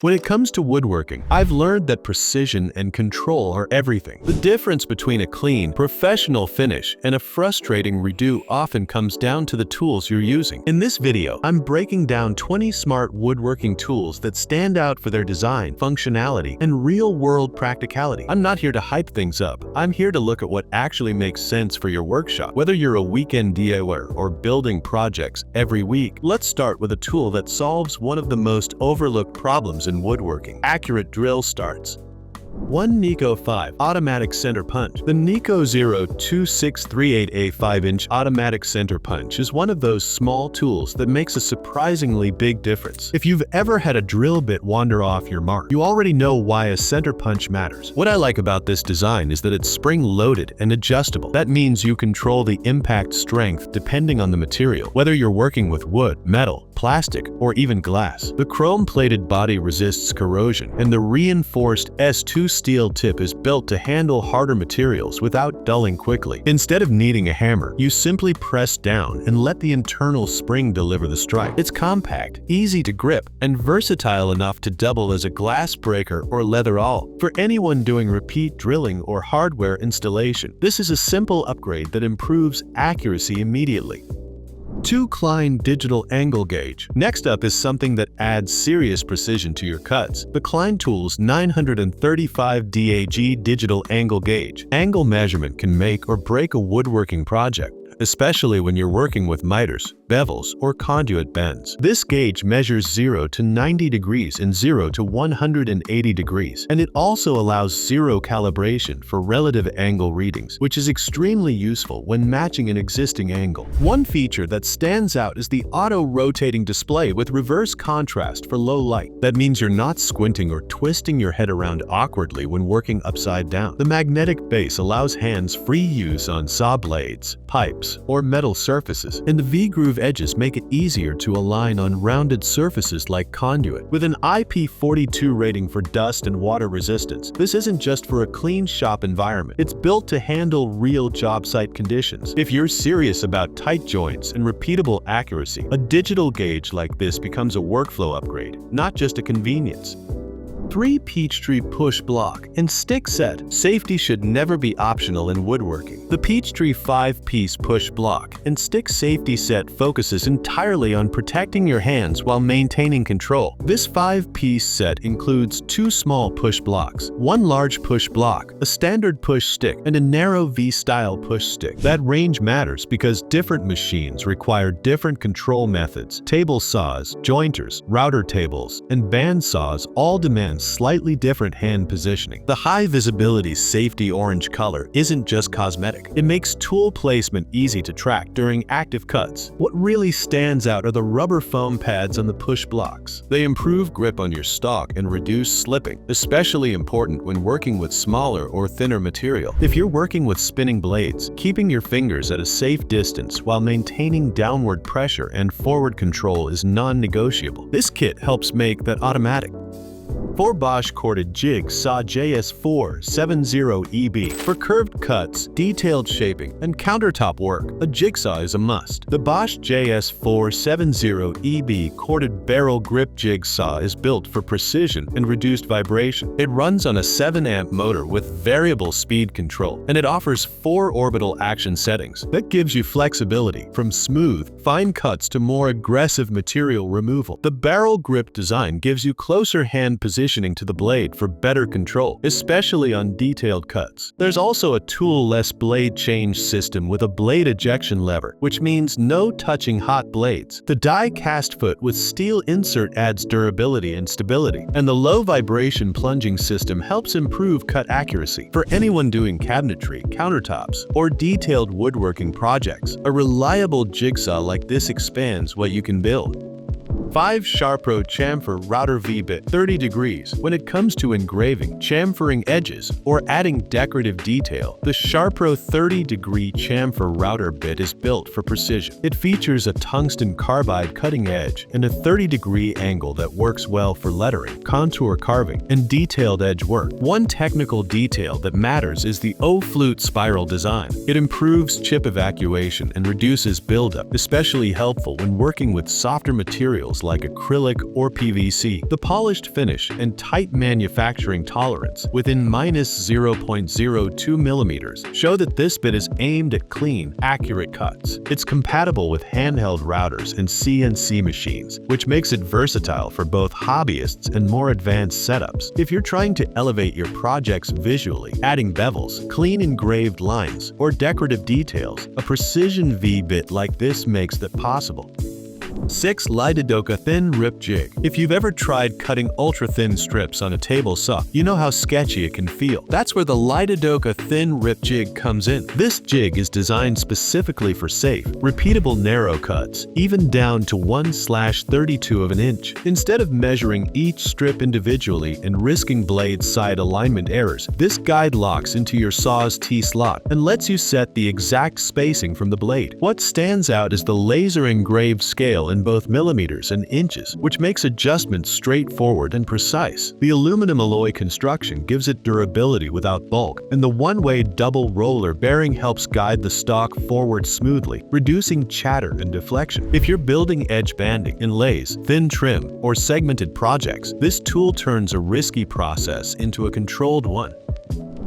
When it comes to woodworking, I've learned that precision and control are everything. The difference between a clean, professional finish and a frustrating redo often comes down to the tools you're using. In this video, I'm breaking down 20 smart woodworking tools that stand out for their design, functionality, and real-world practicality. I'm not here to hype things up. I'm here to look at what actually makes sense for your workshop. Whether you're a weekend DIYer or building projects every week, let's start with a tool that solves one of the most overlooked problems in woodworking: accurate drill starts. One Niko 5 Automatic Center Punch. The Niko 02638A 5-inch automatic center punch is one of those small tools that makes a surprisingly big difference. If you've ever had a drill bit wander off your mark, you already know why a center punch matters. What I like about this design is that it's spring-loaded and adjustable. That means you control the impact strength depending on the material, whether you're working with wood, metal, plastic, or even glass. The chrome-plated body resists corrosion, and the reinforced S2 steel tip is built to handle harder materials without dulling quickly. Instead of needing a hammer, you simply press down and let the internal spring deliver the strike. It's compact, easy to grip, and versatile enough to double as a glass breaker or leather awl. For anyone doing repeat drilling or hardware installation, this is a simple upgrade that improves accuracy immediately. 2 Klein Digital Angle Gauge. Next up is something that adds serious precision to your cuts: the Klein Tools 935 DAG Digital Angle Gauge. Angle measurement can make or break a woodworking project, especially when you're working with miters, bevels, or conduit bends. This gauge measures 0 to 90 degrees and 0 to 180 degrees, and it also allows zero calibration for relative angle readings, which is extremely useful when matching an existing angle. One feature that stands out is the auto-rotating display with reverse contrast for low light. That means you're not squinting or twisting your head around awkwardly when working upside down. The magnetic base allows hands-free use on saw blades, pipes, or metal surfaces, and the V-groove edges make it easier to align on rounded surfaces like conduit. With an IP42 rating for dust and water resistance, this isn't just for a clean shop environment. It's built to handle real job site conditions. If you're serious about tight joints and repeatable accuracy, a digital gauge like this becomes a workflow upgrade, not just a convenience. 3 Peachtree Push Block and Stick Set. Safety should never be optional in woodworking. The Peachtree 5-piece push block and stick safety set focuses entirely on protecting your hands while maintaining control. This 5-piece set includes 2 small push blocks, 1 large push block, a standard push stick, and a narrow V-style push stick. That range matters because different machines require different control methods. Table saws, jointers, router tables, and band saws all demand slightly different hand positioning. The high-visibility safety orange color isn't just cosmetic. It makes tool placement easy to track during active cuts. What really stands out are the rubber foam pads on the push blocks. They improve grip on your stock and reduce slipping, especially important when working with smaller or thinner material. If you're working with spinning blades, keeping your fingers at a safe distance while maintaining downward pressure and forward control is non-negotiable. This kit helps make that automatic. 4 Bosch corded Jigsaw JS470EB. For curved cuts, detailed shaping, and countertop work, a jigsaw is a must. The Bosch JS470EB corded barrel grip jigsaw is built for precision and reduced vibration. It runs on a 7-amp motor with variable speed control, and it offers 4 orbital action settings. That gives you flexibility from smooth, fine cuts to more aggressive material removal. The barrel grip design gives you closer hand positioning to the blade for better control, especially on detailed cuts. There's also a tool-less blade change system with a blade ejection lever, which means no touching hot blades. The die cast foot with steel insert adds durability and stability, and the low vibration plunging system helps improve cut accuracy. For anyone doing cabinetry, countertops, or detailed woodworking projects, a reliable jigsaw like this expands what you can build. 5 Sharpro Chamfer Router V-Bit 30 degrees. When it comes to engraving, chamfering edges, or adding decorative detail, the Sharpro 30-degree chamfer router bit is built for precision. It features a tungsten carbide cutting edge and a 30-degree angle that works well for lettering, contour carving, and detailed edge work. One technical detail that matters is the O-flute spiral design. It improves chip evacuation and reduces buildup, especially helpful when working with softer materials materials like acrylic or PVC. The polished finish and tight manufacturing tolerance within -0.02 millimeters show that this bit is aimed at clean, accurate cuts. It's compatible with handheld routers and CNC machines, which makes it versatile for both hobbyists and more advanced setups. If you're trying to elevate your projects visually, adding bevels, clean engraved lines, or decorative details, a precision V-bit like this makes that possible. 6. Lidoka Thin Rip Jig. If you've ever tried cutting ultra-thin strips on a table saw, you know how sketchy it can feel. That's where the Lidoka Thin Rip Jig comes in. This jig is designed specifically for safe, repeatable narrow cuts, even down to 1/32 of an inch. Instead of measuring each strip individually and risking blade side alignment errors, this guide locks into your saw's T-slot and lets you set the exact spacing from the blade. What stands out is the laser-engraved scale in both millimeters and inches, which makes adjustments straightforward and precise. The aluminum alloy construction gives it durability without bulk, and the one-way double roller bearing helps guide the stock forward smoothly, reducing chatter and deflection. If you're building edge banding, inlays, thin trim, or segmented projects, this tool turns a risky process into a controlled one.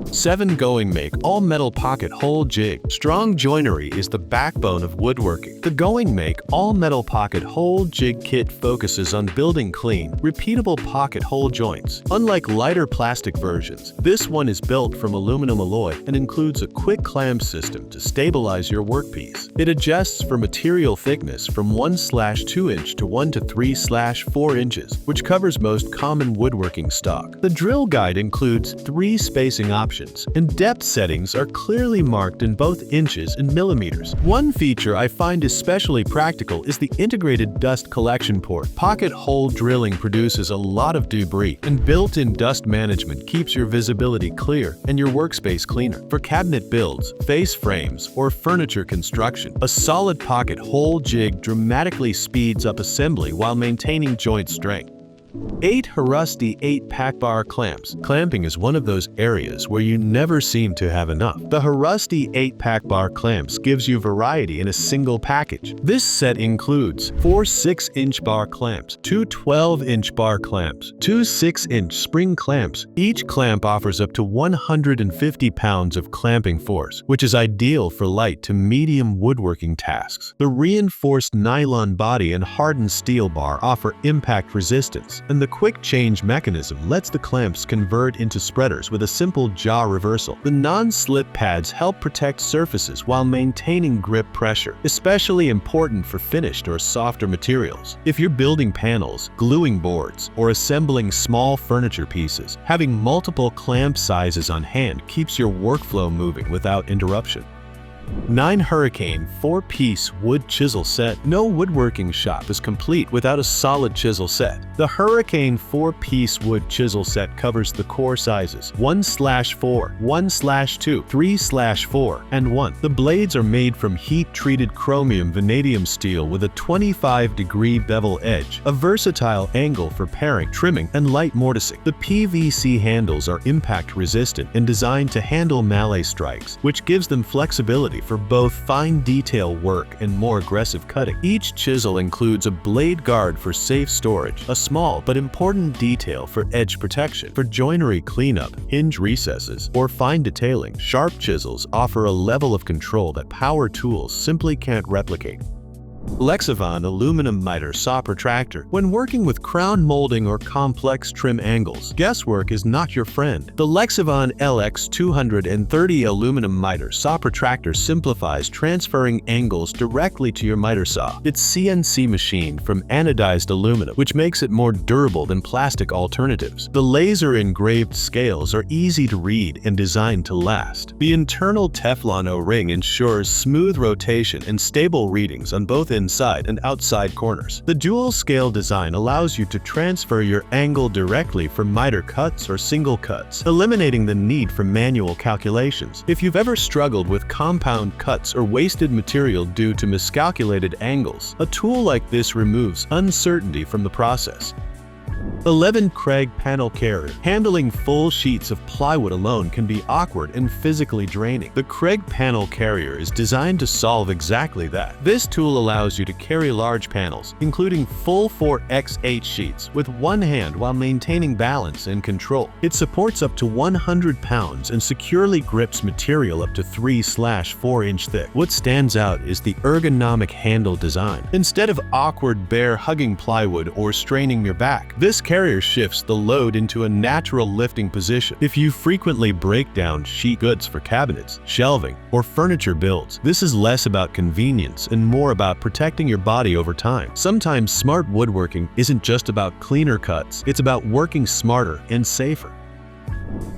7. Goingmake All-Metal Pocket Hole Jig. Strong joinery is the backbone of woodworking. The Goingmake All-Metal Pocket Hole Jig Kit focuses on building clean, repeatable pocket hole joints. Unlike lighter plastic versions, this one is built from aluminum alloy and includes a quick clamp system to stabilize your workpiece. It adjusts for material thickness from 1/2 inch to 1 to 3/4 inches, which covers most common woodworking stock. The drill guide includes 3 spacing options, and depth settings are clearly marked in both inches and millimeters. One feature I find especially practical is the integrated dust collection port. Pocket hole drilling produces a lot of debris, and built-in dust management keeps your visibility clear and your workspace cleaner. For cabinet builds, face frames, or furniture construction, a solid pocket hole jig dramatically speeds up assembly while maintaining joint strength. 8. Hurusty 8-pack bar clamps. Clamping is one of those areas where you never seem to have enough. The Hurusty 8-pack bar clamps gives you variety in a single package. This set includes 4 6-inch bar clamps, 2 12-inch bar clamps, 2 6-inch spring clamps. Each clamp offers up to 150 pounds of clamping force, which is ideal for light to medium woodworking tasks. The reinforced nylon body and hardened steel bar offer impact resistance, and the quick change mechanism lets the clamps convert into spreaders with a simple jaw reversal. The non-slip pads help protect surfaces while maintaining grip pressure, especially important for finished or softer materials. If you're building panels, gluing boards, or assembling small furniture pieces, having multiple clamp sizes on hand keeps your workflow moving without interruption. 9. Hurricane 4-piece wood chisel set. No woodworking shop is complete without a solid chisel set. The Hurricane 4-piece wood chisel set covers the core sizes 1/4, 1/2, 3/4, and 1. The blades are made from heat-treated chromium vanadium steel with a 25-degree bevel edge, a versatile angle for paring, trimming, and light mortising. The PVC handles are impact-resistant and designed to handle mallet strikes, which gives them flexibility for both fine detail work and more aggressive cutting. Each chisel includes a blade guard for safe storage, a small but important detail for edge protection. For joinery cleanup, hinge recesses, or fine detailing, sharp chisels offer a level of control that power tools simply can't replicate. LEXIVON Aluminum Miter Saw Protractor. When working with crown molding or complex trim angles, guesswork is not your friend. The LEXIVON LX230 Aluminum Miter Saw Protractor simplifies transferring angles directly to your miter saw. It's CNC machined from anodized aluminum, which makes it more durable than plastic alternatives. The laser-engraved scales are easy to read and designed to last. The internal Teflon O-ring ensures smooth rotation and stable readings on both inside and outside corners. The dual scale design allows you to transfer your angle directly from miter cuts or single cuts, eliminating the need for manual calculations. If you've ever struggled with compound cuts or wasted material due to miscalculated angles, a tool like this removes uncertainty from the process. 11. Kreg panel carrier. Handling full sheets of plywood alone can be awkward and physically draining. The Kreg panel carrier is designed to solve exactly that. This tool allows you to carry large panels, including full 4x8 sheets, with one hand while maintaining balance and control. It supports up to 100 pounds and securely grips material up to 3/4 inch thick. What stands out is the ergonomic handle design. Instead of awkward bear hugging plywood or straining your back, this carrier shifts the load into a natural lifting position. If you frequently break down sheet goods for cabinets, shelving, or furniture builds, this is less about convenience and more about protecting your body over time. Sometimes smart woodworking isn't just about cleaner cuts, it's about working smarter and safer.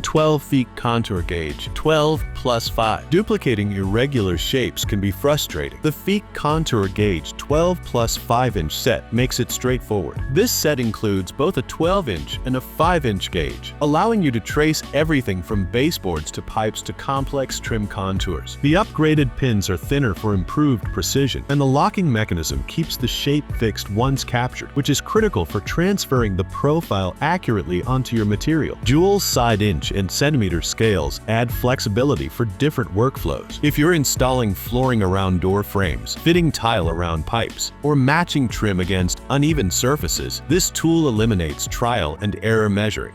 12 feet contour gauge, 12+5. Duplicating irregular shapes can be frustrating. The feet contour gauge 12+5-inch set makes it straightforward. This set includes both a 12-inch and a 5-inch gauge, allowing you to trace everything from baseboards to pipes to complex trim contours. The upgraded pins are thinner for improved precision, and the locking mechanism keeps the shape fixed once captured, which is critical for transferring the profile accurately onto your material. Dual side inch and centimeter scales add flexibility for different workflows. If you're installing flooring around door frames, fitting tile around pipes, or matching trim against uneven surfaces, this tool eliminates trial and error measuring.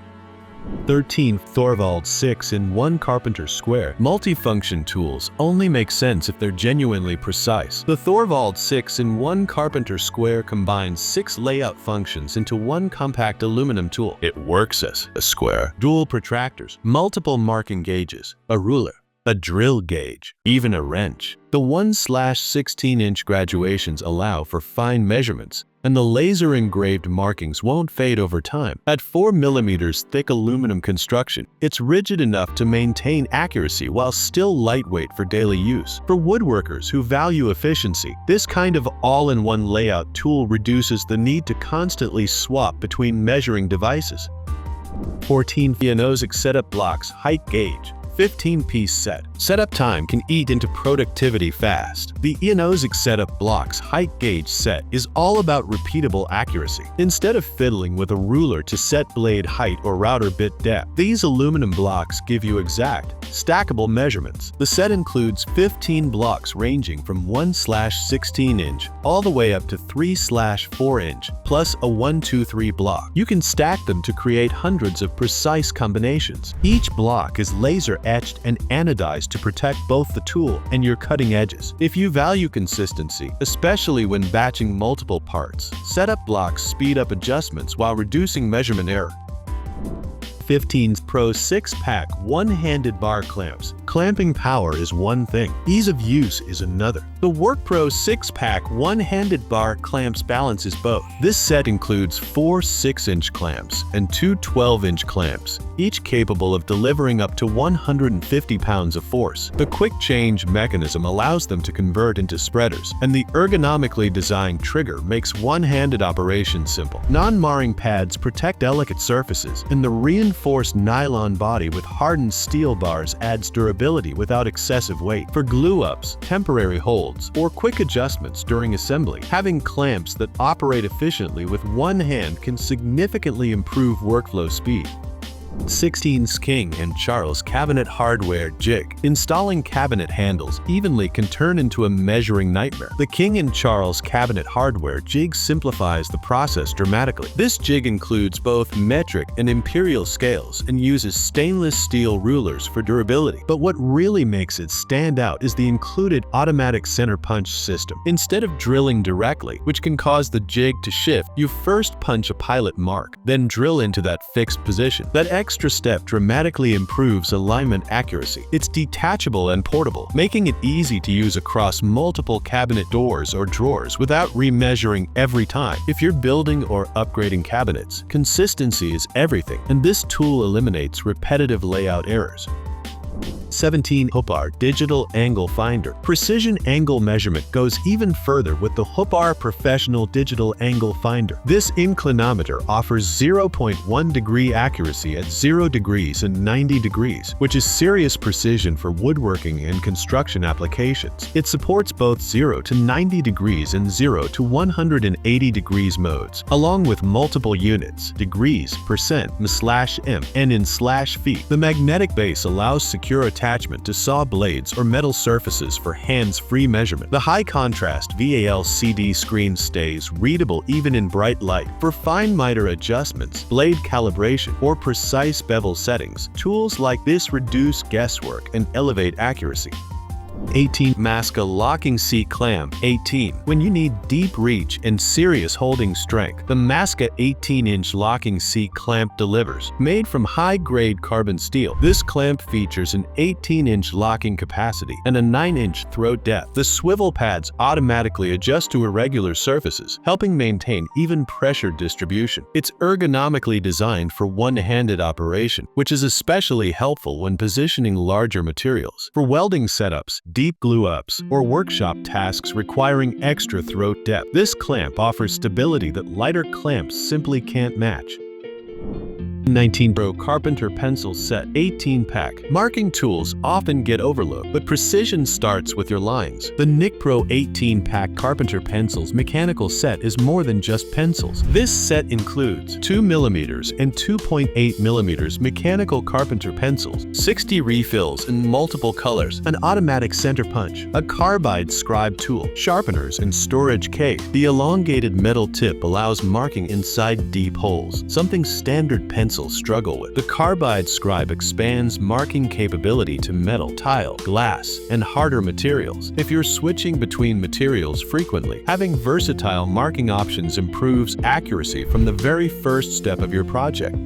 13. THORVALD 6-in-1 Carpenter Square. Multifunction tools only make sense if they're genuinely precise. The THORVALD 6-in-1 Carpenter Square combines 6 layout functions into one compact aluminum tool. It works as a square, dual protractors, multiple marking gauges, a ruler, a drill gauge, even a wrench. The 1/16-inch graduations allow for fine measurements, and the laser-engraved markings won't fade over time. At 4 mm thick aluminum construction, it's rigid enough to maintain accuracy while still lightweight for daily use. For woodworkers who value efficiency, this kind of all-in-one layout tool reduces the need to constantly swap between measuring devices. 14. INOSIC setup blocks height gauge. 15-piece set. Setup time can eat into productivity fast. The INOSIC setup blocks height gauge set is all about repeatable accuracy. Instead of fiddling with a ruler to set blade height or router bit depth, these aluminum blocks give you exact, stackable measurements. The set includes 15 blocks ranging from 1/16-inch all the way up to 3/4-inch, plus a 1-2-3 block. You can stack them to create hundreds of precise combinations. Each block is laser etched and anodized to protect both the tool and your cutting edges. If you value consistency, especially when batching multiple parts, setup blocks speed up adjustments while reducing measurement error. 15 Pro 6-pack one-handed bar clamps. Clamping power is one thing, ease of use is another. The WORKPRO 6-pack one-handed bar clamps balances both. This set includes 4 6-inch clamps and 2 12-inch clamps, each capable of delivering up to 150 pounds of force. The quick change mechanism allows them to convert into spreaders, and the ergonomically designed trigger makes one-handed operation simple. Non-marring pads protect delicate surfaces, and the reinforced nylon body with hardened steel bars adds durability without excessive weight. For glue-ups, temporary holds, or quick adjustments during assembly, having clamps that operate efficiently with one hand can significantly improve workflow speed. 16 King & Charles cabinet hardware jig. Installing cabinet handles evenly can turn into a measuring nightmare. The King & Charles cabinet hardware jig simplifies the process dramatically. This jig includes both metric and imperial scales and uses stainless steel rulers for durability. But what really makes it stand out is the included automatic center punch system. Instead of drilling directly, which can cause the jig to shift, you first punch a pilot mark, then drill into that fixed position. That extra step dramatically improves alignment accuracy. It's detachable and portable, making it easy to use across multiple cabinet doors or drawers without remeasuring every time. If you're building or upgrading cabinets, consistency is everything, and this tool eliminates repetitive layout errors. 17. HUBAR Digital Angle Finder. Precision angle measurement goes even further with the HUBAR Professional Digital Angle Finder. This inclinometer offers 0.1 degree accuracy at 0 degrees and 90 degrees, which is serious precision for woodworking and construction applications. It supports both 0 to 90 degrees and 0 to 180 degrees modes, along with multiple units, degrees, percent, m/m, and in /feet. The magnetic base allows secure attachment to saw blades or metal surfaces for hands-free measurement. The high-contrast VALCD screen stays readable even in bright light. For fine miter adjustments, blade calibration, or precise bevel settings, tools like this reduce guesswork and elevate accuracy. 18. MASCA Locking Seat Clamp. 18. When you need deep reach and serious holding strength, the MASCA 18-inch locking seat clamp delivers. Made from high-grade carbon steel, this clamp features an 18-inch locking capacity and a 9-inch throat depth. The swivel pads automatically adjust to irregular surfaces, helping maintain even pressure distribution. It's ergonomically designed for one-handed operation, which is especially helpful when positioning larger materials. For welding setups, deep glue-ups, or workshop tasks requiring extra throat depth, this clamp offers stability that lighter clamps simply can't match. 19. Pro Carpenter Pencil Set 18-pack. Marking tools often get overlooked, but precision starts with your lines. The Nicpro 18-pack Carpenter Pencils mechanical set is more than just pencils. This set includes 2mm and 2.8mm mechanical Carpenter pencils, 60 refills in multiple colors, an automatic center punch, a carbide scribe tool, sharpeners, and storage case. The elongated metal tip allows marking inside deep holes, something standard pencils struggle with. The carbide scribe expands marking capability to metal, tile, glass, and harder materials. If you're switching between materials frequently, having versatile marking options improves accuracy from the very first step of your project.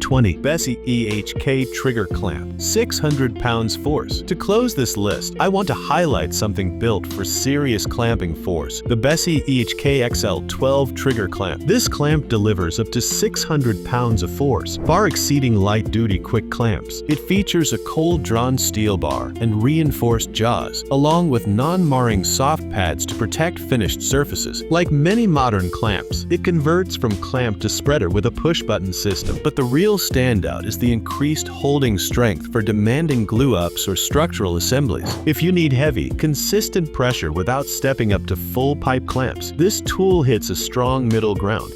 20. BESSEY EHK Trigger Clamp. 600 pounds force. To close this list, I want to highlight something built for serious clamping force: the BESSEY EHK XL 12 Trigger Clamp. This clamp delivers up to 600 pounds of force, far exceeding light-duty quick clamps. It features a cold-drawn steel bar and reinforced jaws, along with non-marring soft pads to protect finished surfaces. Like many modern clamps, it converts from clamp to spreader with a push-button system, but the real standout is the increased holding strength for demanding glue-ups or structural assemblies. If you need heavy, consistent pressure without stepping up to full pipe clamps, this tool hits a strong middle ground.